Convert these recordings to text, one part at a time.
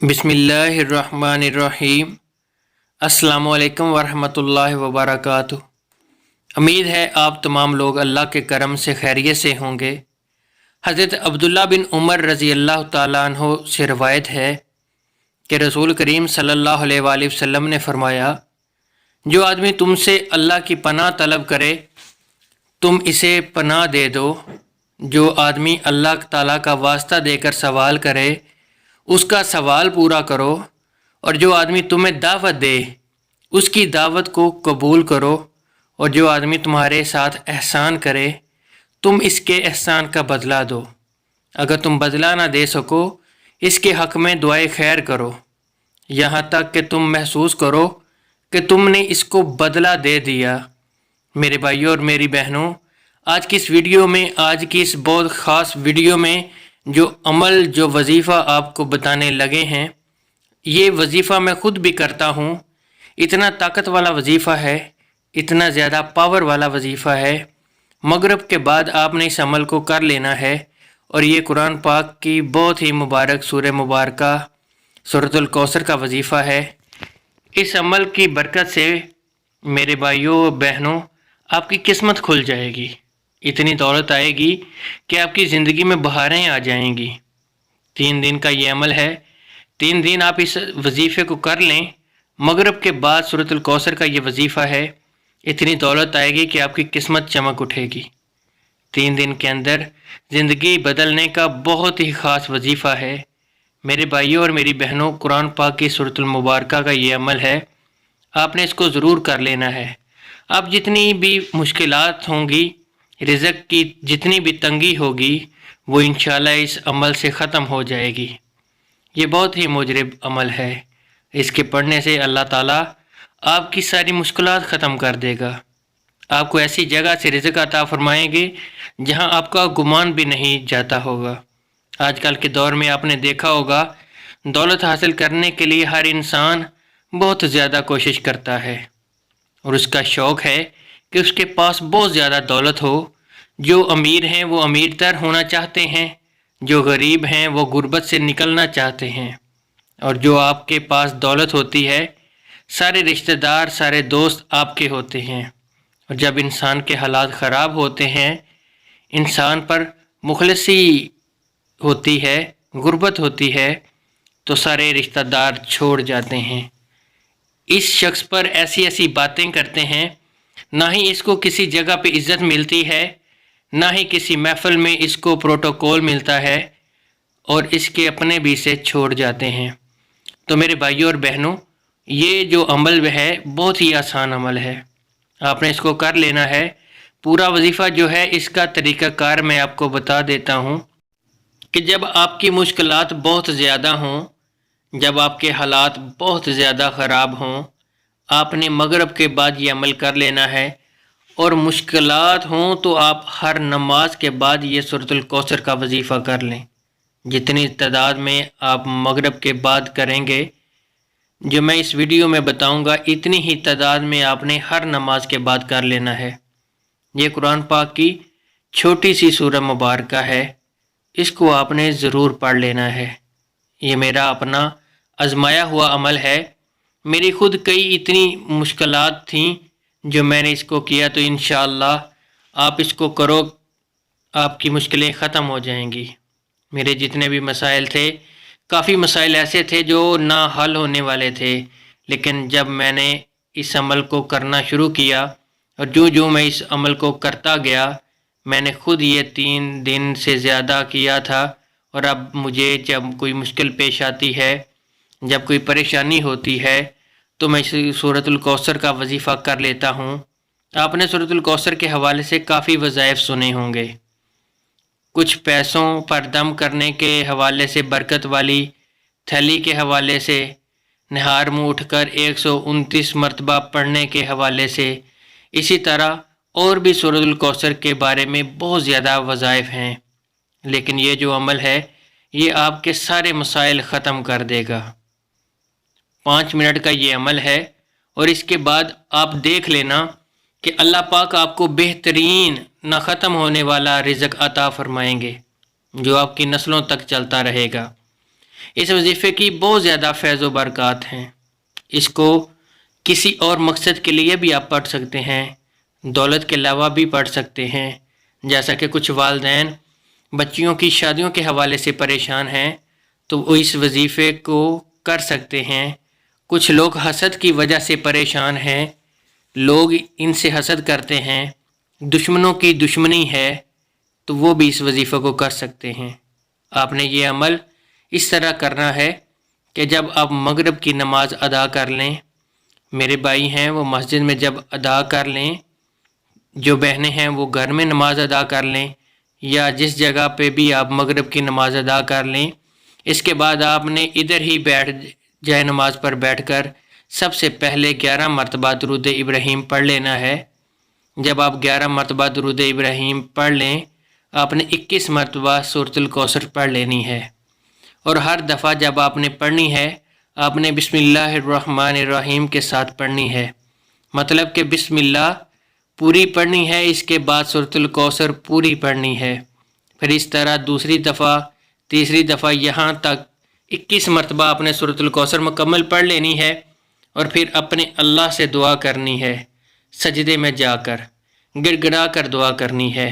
बिस्मिल्लाहिर्रहमानिर्रहीम। अस्सलामु अलैकुम वरहमतुल्लाहि वबरकातुहू। उम्मीद है आप तमाम लोग अल्लाह के करम से खैरियत से होंगे। हज़रत अब्दुल्ला बिन उमर रज़ी अल्लाह ताला अन्हो से रवायत है कि रसूल करीम सल्लल्लाहु अलैहि वसल्लम ने फरमाया, जो आदमी तुमसे अल्लाह की पनाह तलब करे तुम इसे पनाह दे दो। जो आदमी अल्लाह ताला का वास्ता देकर सवाल करे उसका सवाल पूरा करो, और जो आदमी तुम्हें दावत दे उसकी दावत को कबूल करो, और जो आदमी तुम्हारे साथ एहसान करे तुम इसके एहसान का बदला दो। अगर तुम बदला ना दे सको इसके हक़ में दुआए खैर करो, यहाँ तक कि तुम महसूस करो कि तुमने इसको बदला दे दिया। मेरे भाइयों और मेरी बहनों, आज की इस वीडियो में, आज की इस बहुत ख़ास वीडियो में जो अमल, जो वजीफ़ा आपको बताने लगे हैं, ये वजीफ़ा मैं ख़ुद भी करता हूँ। इतना ताकत वाला वजीफ़ा है, इतना ज़्यादा पावर वाला वजीफ़ा है। मगरिब के बाद आपने इस अमल को कर लेना है, और ये कुरान पाक की बहुत ही मुबारक सूरह मुबारका सूरतुल कौसर का वजीफ़ा है। इस अमल की बरकत से मेरे भाइयों बहनों आपकी किस्मत खुल जाएगी, इतनी दौलत आएगी कि आपकी ज़िंदगी में बहारें आ जाएंगी। 3 दिन का ये अमल है, 3 दिन आप इस वजीफ़े को कर लें। मगरिब के बाद सूरतुल कौसर का ये वजीफ़ा है, इतनी दौलत आएगी कि आपकी किस्मत चमक उठेगी। 3 दिन के अंदर ज़िंदगी बदलने का बहुत ही ख़ास वजीफ़ा है। मेरे भाइयों और मेरी बहनों, कुरान पाक की सूरतुल मुबारका का ये अमल है, आपने इसको ज़रूर कर लेना है। आप जितनी भी मुश्किलात होंगी, रिज़्क़ की जितनी भी तंगी होगी, वो इंशाअल्लाह इस अमल से ख़त्म हो जाएगी। ये बहुत ही मुजरिब अमल है। इसके पढ़ने से अल्लाह ताला आपकी सारी मुश्किलात ख़त्म कर देगा। आपको ऐसी जगह से रिज़्क़ अता फरमाएंगे जहां आपका गुमान भी नहीं जाता होगा। आजकल के दौर में आपने देखा होगा, दौलत हासिल करने के लिए हर इंसान बहुत ज़्यादा कोशिश करता है, और उसका शौक़ है कि उसके पास बहुत ज़्यादा दौलत हो। जो अमीर हैं वो अमीर तर होना चाहते हैं, जो गरीब हैं वो गुर्बत से निकलना चाहते हैं। और जो आपके पास दौलत होती है, सारे रिश्तेदार, सारे दोस्त आपके होते हैं। और जब इंसान के हालात ख़राब होते हैं, इंसान पर मुखलसी होती है, गुर्बत होती है, तो सारे रिश्तेदार छोड़ जाते हैं। इस शख्स पर ऐसी ऐसी बातें करते हैं, ना ही इसको किसी जगह पे इज़्ज़त मिलती है, ना ही किसी महफ़िल में इसको प्रोटोकॉल मिलता है, और इसके अपने भी इसे छोड़ जाते हैं। तो मेरे भाइयों और बहनों, ये जो अमल है बहुत ही आसान अमल है, आपने इसको कर लेना है। पूरा वजीफ़ा जो है, इसका तरीक़ाकार मैं आपको बता देता हूँ कि जब आपकी मुश्किलात बहुत ज़्यादा हों, जब आपके हालात बहुत ज़्यादा ख़राब हों, आपने मगरिब के बाद ये अमल कर लेना है। और मुश्किलात हों तो आप हर नमाज के बाद ये सूरतुल कौसर का वजीफ़ा कर लें। जितनी तादाद में आप मगरिब के बाद करेंगे, जो मैं इस वीडियो में बताऊंगा, इतनी ही तादाद में आपने हर नमाज के बाद कर लेना है। ये कुरान पाक की छोटी सी सूरह मुबारका है, इसको आपने ज़रूर पढ़ लेना है। ये मेरा अपना आजमाया हुआ अमल है। मेरी ख़ुद कई इतनी मुश्किलात थीं, जो मैंने इसको किया, तो इंशाअल्लाह आप इसको करो, आपकी मुश्किलें ख़त्म हो जाएंगी। मेरे जितने भी मसाइल थे, काफ़ी मसाइल ऐसे थे जो ना हल होने वाले थे, लेकिन जब मैंने इस अमल को करना शुरू किया, और जो मैं इस अमल को करता गया, मैंने ख़ुद ये 3 दिन से ज़्यादा किया था। और अब मुझे जब कोई मुश्किल पेश आती है, जब कोई परेशानी होती है, तो मैं सूरतुल कौसर का वजीफ़ा कर लेता हूँ। आपने सूरतुल कौसर के हवाले से काफ़ी वज़ाइफ सुने होंगे। कुछ पैसों पर दम करने के हवाले से, बरकत वाली थैली के हवाले से, नहार मुँह उठकर 129 मरतबा पढ़ने के हवाले से, इसी तरह और भी सूरतुल कौसर के बारे में बहुत ज़्यादा वज़ाइफ हैं। लेकिन ये जो अमल है, ये आपके सारे मसाइल ख़त्म कर देगा। 5 मिनट का ये अमल है, और इसके बाद आप देख लेना कि अल्लाह पाक आपको बेहतरीन, ना ख़त्म होने वाला रिज़्क़ अता फ़रमाएंगे, जो आपकी नस्लों तक चलता रहेगा। इस वजीफ़े की बहुत ज़्यादा फैज़ व बरक़ात हैं। इसको किसी और मकसद के लिए भी आप पढ़ सकते हैं, दौलत के अलावा भी पढ़ सकते हैं। जैसा कि कुछ वालिदैन बच्चियों की शादियों के हवाले से परेशान हैं तो वो इस वजीफ़े को कर सकते हैं। कुछ लोग हसद की वजह से परेशान हैं, लोग इनसे हसद करते हैं, दुश्मनों की दुश्मनी है, तो वो भी इस वजीफ़े को कर सकते हैं। आपने ये अमल इस तरह करना है कि जब आप मगरिब की नमाज़ अदा कर लें, मेरे भाई हैं वो मस्जिद में जब अदा कर लें, जो बहनें हैं वो घर में नमाज़ अदा कर लें, या जिस जगह पे भी आप मगरिब की नमाज़ अदा कर लें, इसके बाद आपने इधर ही बैठ जाए नमाज पर बैठकर सबसे पहले 11 मरतबा दुरूद इब्राहीम पढ़ लेना है। जब आप 11 मरतबा दुरूद इब्राहीम पढ़ लें, आपने 21 मरतबा सूरतुल कौसर पढ़ लेनी है। और हर दफ़ा जब आपने पढ़नी है, आपने बिस्मिल्लाहिर्रहमानिर्रहीम के साथ पढ़नी है। मतलब कि बिस्मिल्लाह पूरी पढ़नी है, इसके बाद सूरतुल कौसर पूरी पढ़नी है। फिर इस तरह दूसरी दफ़ा, तीसरी दफ़ा, यहाँ तक 21 मरतबा आपने सूरतुल कौसर मुकम्मल पढ़ लेनी है। और फिर अपने अल्लाह से दुआ करनी है, सजदे में जाकर गिड़गिड़ा कर दुआ करनी है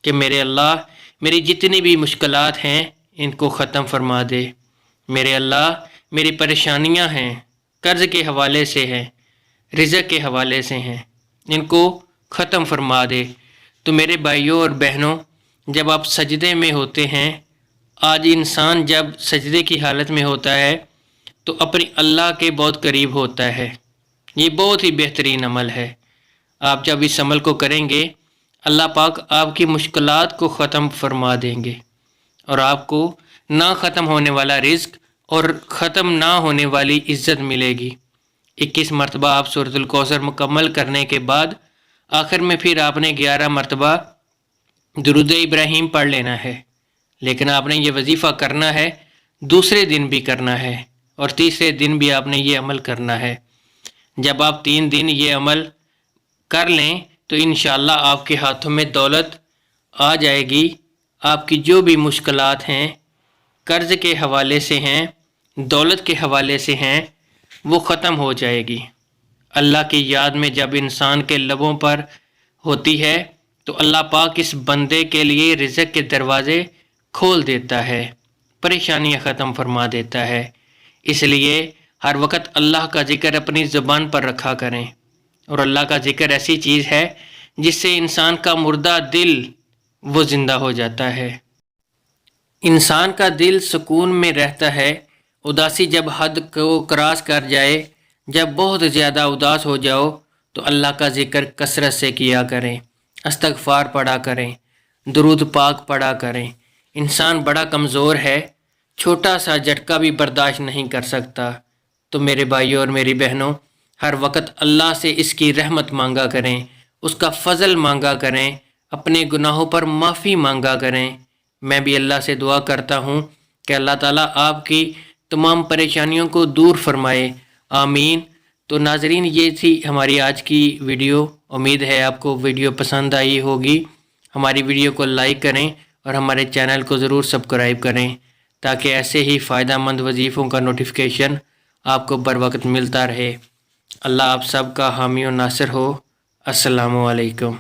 कि मेरे अल्लाह, मेरी जितनी भी मुश्किलात हैं इनको ख़त्म फरमा दे। मेरे अल्लाह, मेरी परेशानियां हैं, कर्ज़ के हवाले से हैं, रिज़्क़ के हवाले से हैं, इनको ख़त्म फरमा दे। तो मेरे भाइयों और बहनों, जब आप सजदे में होते हैं, आज इंसान जब सजदे की हालत में होता है तो अपने अल्लाह के बहुत करीब होता है। ये बहुत ही बेहतरीन अमल है। आप जब इस अमल को करेंगे, अल्लाह पाक आपकी मुश्किलात को ख़त्म फरमा देंगे और आपको ना ख़त्म होने वाला रिज़्क़ और ख़त्म ना होने वाली इज़्ज़त मिलेगी। 21 मरतबा आप सूरतुल कौसर मुकम्मल करने के बाद आखिर में फिर आपने 11 मरतबा दुरूद इब्राहीम पढ़ लेना है। लेकिन आपने ये वजीफ़ा करना है, दूसरे दिन भी करना है और तीसरे दिन भी आपने ये अमल करना है। जब आप 3 दिन ये अमल कर लें तो इंशाअल्लाह आपके हाथों में दौलत आ जाएगी। आपकी जो भी मुश्किलात हैं, कर्ज़ के हवाले से हैं, दौलत के हवाले से हैं, वो ख़त्म हो जाएगी। अल्लाह की याद में जब इंसान के लबों पर होती है तो अल्लाह पाक इस बंदे के लिए रिज़्क़ के दरवाज़े खोल देता है, परेशानियां ख़त्म फरमा देता है। इसलिए हर वक्त अल्लाह का ज़िक्र अपनी ज़ुबान पर रखा करें। और अल्लाह का ज़िक्र ऐसी चीज़ है जिससे इंसान का मुर्दा दिल वो ज़िंदा हो जाता है। इंसान का दिल सुकून में रहता है। उदासी जब हद को क्रॉस कर जाए, जब बहुत ज़्यादा उदास हो जाओ, तो अल्लाह का ज़िक्र कसरत से किया करें, इस्तग़फ़ार पढ़ा करें, दुरूद पाक पढ़ा करें। इंसान बड़ा कमज़ोर है, छोटा सा झटका भी बर्दाश्त नहीं कर सकता। तो मेरे भाइयों और मेरी बहनों, हर वक्त अल्लाह से इसकी रहमत मांगा करें, उसका फ़ज़ल मांगा करें, अपने गुनाहों पर माफ़ी मांगा करें। मैं भी अल्लाह से दुआ करता हूँ कि अल्लाह ताला आपकी तमाम परेशानियों को दूर फरमाए, आमीन। तो नाज़रीन, ये थी हमारी आज की वीडियो। उम्मीद है आपको वीडियो पसंद आई होगी। हमारी वीडियो को लाइक करें और हमारे चैनल को ज़रूर सब्सक्राइब करें ताकि ऐसे ही फ़ायदा मंद वजीफ़ों का नोटिफिकेशन आपको बर वक्त मिलता रहे। अल्लाह आप सब का हामी और नासिर हो। अस्सलामु अलैकुम।